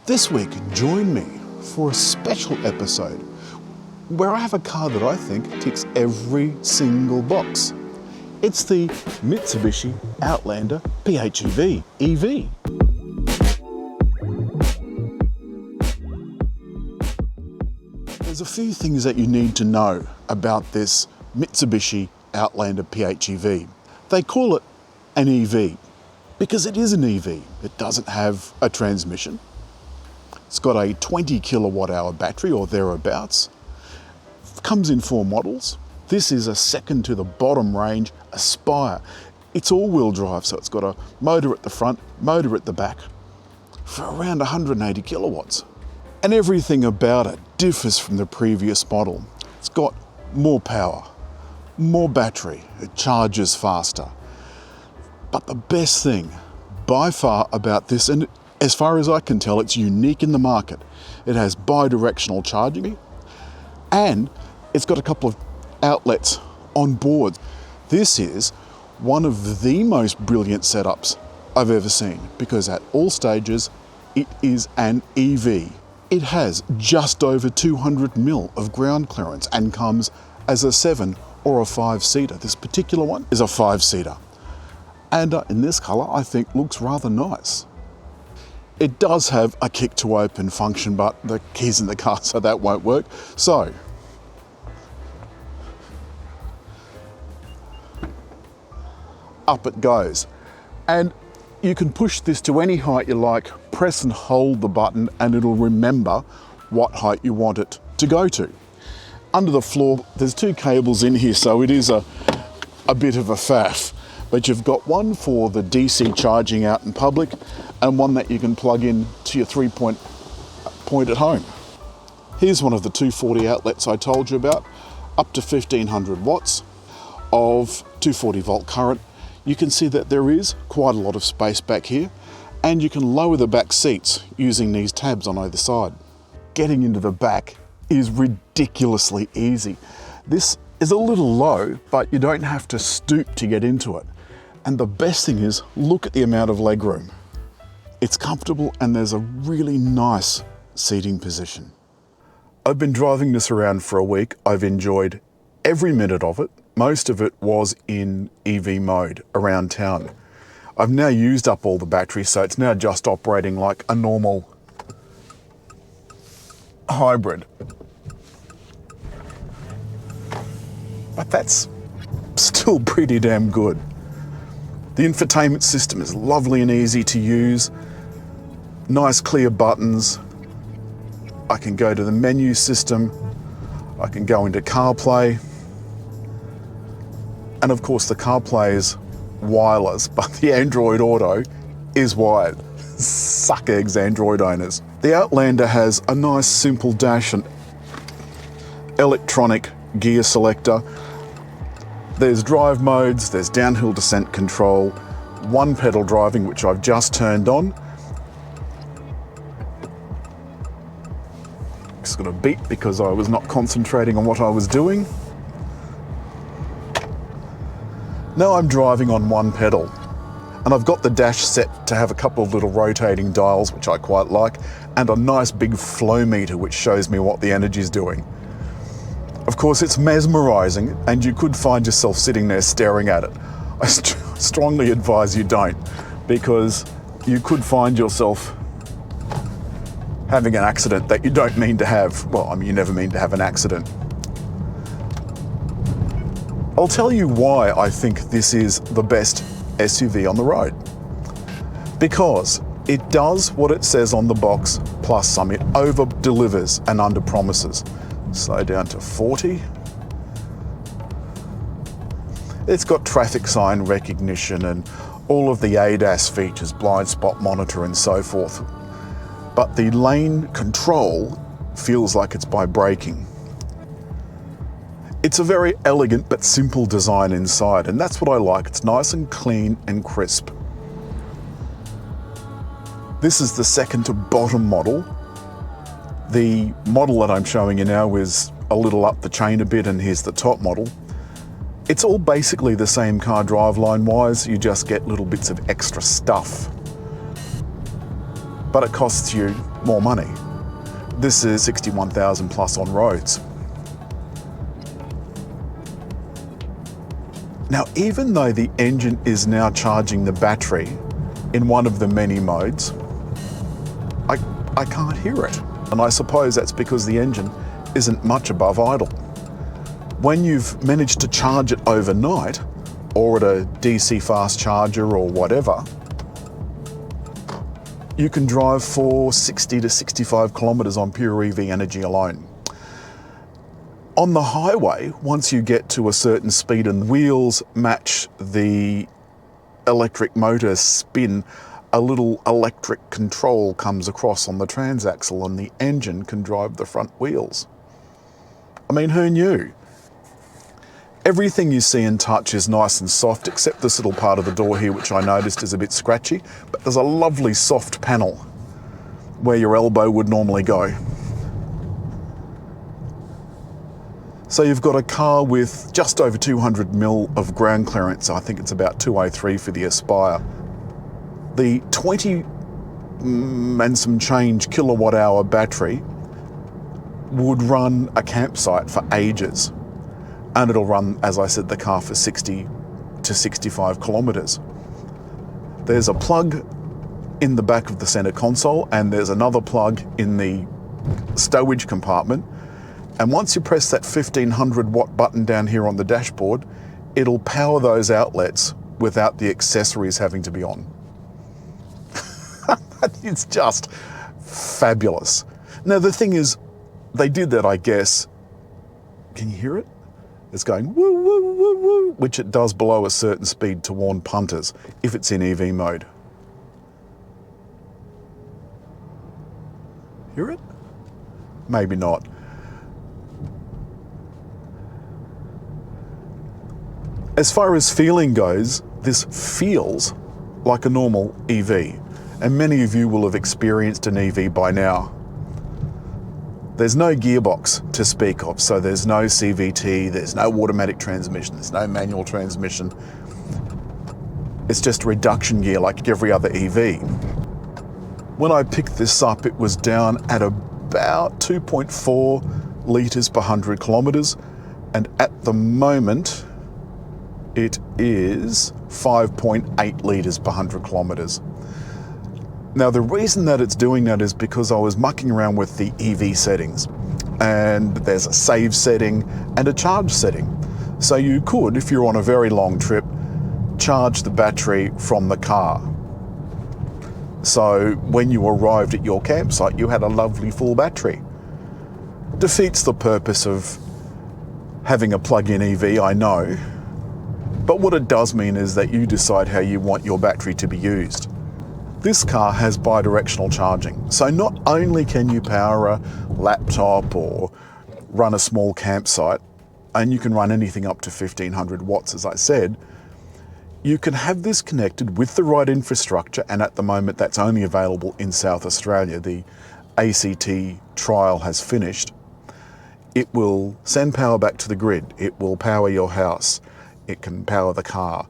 This week, join me for a special episode where I have a car that I think ticks every single box. It's the Mitsubishi Outlander PHEV EV. There's a few things that you need to know about this Mitsubishi Outlander PHEV. They call it an EV because it is an EV. It doesn't have a transmission. It's got a 20 kilowatt hour battery or thereabouts. Comes in 4 models. This is a second to the bottom range Aspire. It's all-wheel drive, so it's got a motor at the front, motor at the back for around 180 kilowatts. And everything about it differs from the previous model. It's got more power, more battery, it charges faster. But the best thing by far about this, and as far as I can tell, it's unique in the market. It has bi-directional charging and it's got a couple of outlets on board. This is one of the most brilliant setups I've ever seen because at all stages, it is an EV. It has just over 200 mil of ground clearance and comes as a 7 or a 5-seater. This particular one is a 5-seater. And in this colour, I think looks rather nice. It does have a kick to open function, but the key's in the car, so that won't work. So, up it goes. And you can push this to any height you like, press and hold the button, and it'll remember what height you want it to go to. Under the floor, there's 2 cables in here, so it is a bit of a faff. But you've got one for the DC charging out in public and one that you can plug in to your 3-point point at home. Here's one of the 240 outlets I told you about, up to 1500 watts of 240 volt current. You can see that there is quite a lot of space back here, and you can lower the back seats using these tabs on either side. Getting into the back is ridiculously easy. This is a little low, but you don't have to stoop to get into it. And the best thing is, look at the amount of legroom. It's comfortable and there's a really nice seating position. I've been driving this around for a week. I've enjoyed every minute of it. Most of it was in EV mode around town. I've now used up all the battery, so it's now just operating like a normal hybrid. But that's still pretty damn good. The infotainment system is lovely and easy to use. Nice clear buttons. I can go to the menu system. I can go into CarPlay. And of course the CarPlay is wireless, but the Android Auto is wired. Suck eggs, Android owners. The Outlander has a nice simple dash and electronic gear selector. There's drive modes, there's downhill descent control, 1 pedal driving, which I've just turned on. It's got a beep because I was not concentrating on what I was doing. Now I'm driving on 1 pedal, and I've got the dash set to have a couple of little rotating dials, which I quite like, and a nice big flow meter, which shows me what the energy's doing. Of course, it's mesmerizing, and you could find yourself sitting there staring at it. I strongly advise you don't, because you could find yourself having an accident that you don't mean to have. Well, I mean, you never mean to have an accident. I'll tell you why I think this is the best SUV on the road. Because it does what it says on the box, plus some. It over-delivers and under-promises. Slow down to 40. It's got traffic sign recognition and all of the ADAS features, blind spot monitor and so forth. But the lane control feels like it's by braking. It's a very elegant but simple design inside, and that's what I like. It's nice and clean and crisp. This is the second to bottom model. The model that I'm showing you now is a little up the chain a bit, and here's the top model. It's all basically the same car driveline wise, you just get little bits of extra stuff. but it costs you more money. This is 61,000 plus on roads. Now, even though the engine is now charging the battery in one of the many modes, I can't hear it. And I suppose that's because the engine isn't much above idle. When you've managed to charge it overnight, or at a DC fast charger or whatever, you can drive for 60 to 65 kilometers on pure EV energy alone. On the highway, once you get to a certain speed and the wheels match the electric motor spin, a little electric control comes across on the transaxle and the engine can drive the front wheels. I mean, who knew? Everything you see and touch is nice and soft, except this little part of the door here, which I noticed is a bit scratchy, but there's a lovely soft panel where your elbow would normally go. So you've got a car with just over 200 mil of ground clearance. I think it's about 203 for the Aspire. The 20 and some change kilowatt hour battery would run a campsite for ages. And it'll run, as I said, the car for 60 to 65 kilometers. There's a plug in the back of the center console, and there's another plug in the stowage compartment. And once you press that 1500 watt button down here on the dashboard, it'll power those outlets without the accessories having to be on. It's just fabulous. Now the thing is, they did that, I guess. Can you hear it? It's going woo, woo, woo, woo, which it does below a certain speed to warn punters if it's in EV mode. Hear it? Maybe not. As far as feeling goes, this feels like a normal EV, and many of you will have experienced an EV by now. There's no gearbox to speak of, so there's no CVT, there's no automatic transmission, there's no manual transmission. It's just reduction gear like every other EV. When I picked this up, it was down at about 2.4 litres per 100 kilometres, and at the moment, it is 5.8 litres per 100 kilometres. Now the reason that it's doing that is because I was mucking around with the EV settings, and there's a save setting and a charge setting. So you could, if you're on a very long trip, charge the battery from the car. So when you arrived at your campsite, you had a lovely full battery. Defeats the purpose of having a plug-in EV, I know, but what it does mean is that you decide how you want your battery to be used. This car has bidirectional charging, so not only can you power a laptop or run a small campsite, and you can run anything up to 1500 watts, as I said, you can have this connected with the right infrastructure, and at the moment that's only available in South Australia. The ACT trial has finished. It will send power back to the grid, it will power your house, it can power the car,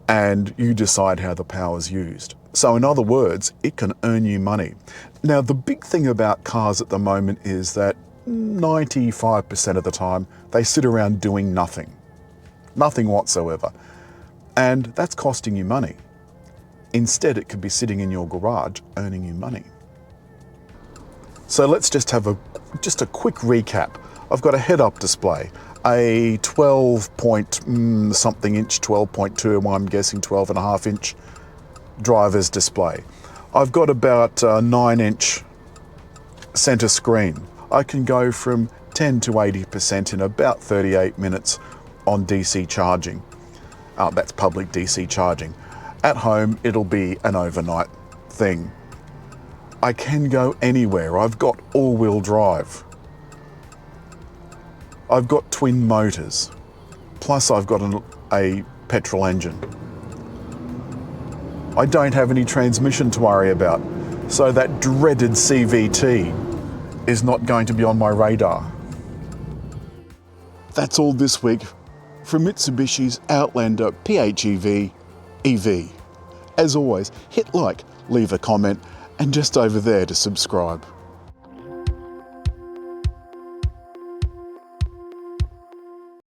and you decide how the power is used. So in other words, it can earn you money. Now the big thing about cars at the moment is that 95% of the time they sit around doing nothing. Nothing whatsoever. And that's costing you money. Instead, it could be sitting in your garage earning you money. So let's just have a quick recap. I've got a head-up display, a 12 point something inch, 12.2, I'm guessing 12.5 inch driver's display. I've got about a 9-inch center screen. I can go from 10 to 80% in about 38 minutes on DC charging. That's public DC charging. At home, it'll be an overnight thing. I can go anywhere. I've got all-wheel drive. I've got twin motors. Plus I've got a petrol engine. I don't have any transmission to worry about, so that dreaded CVT is not going to be on my radar. That's all this week from Mitsubishi's Outlander PHEV EV. As always, hit like, leave a comment, and just over there to subscribe.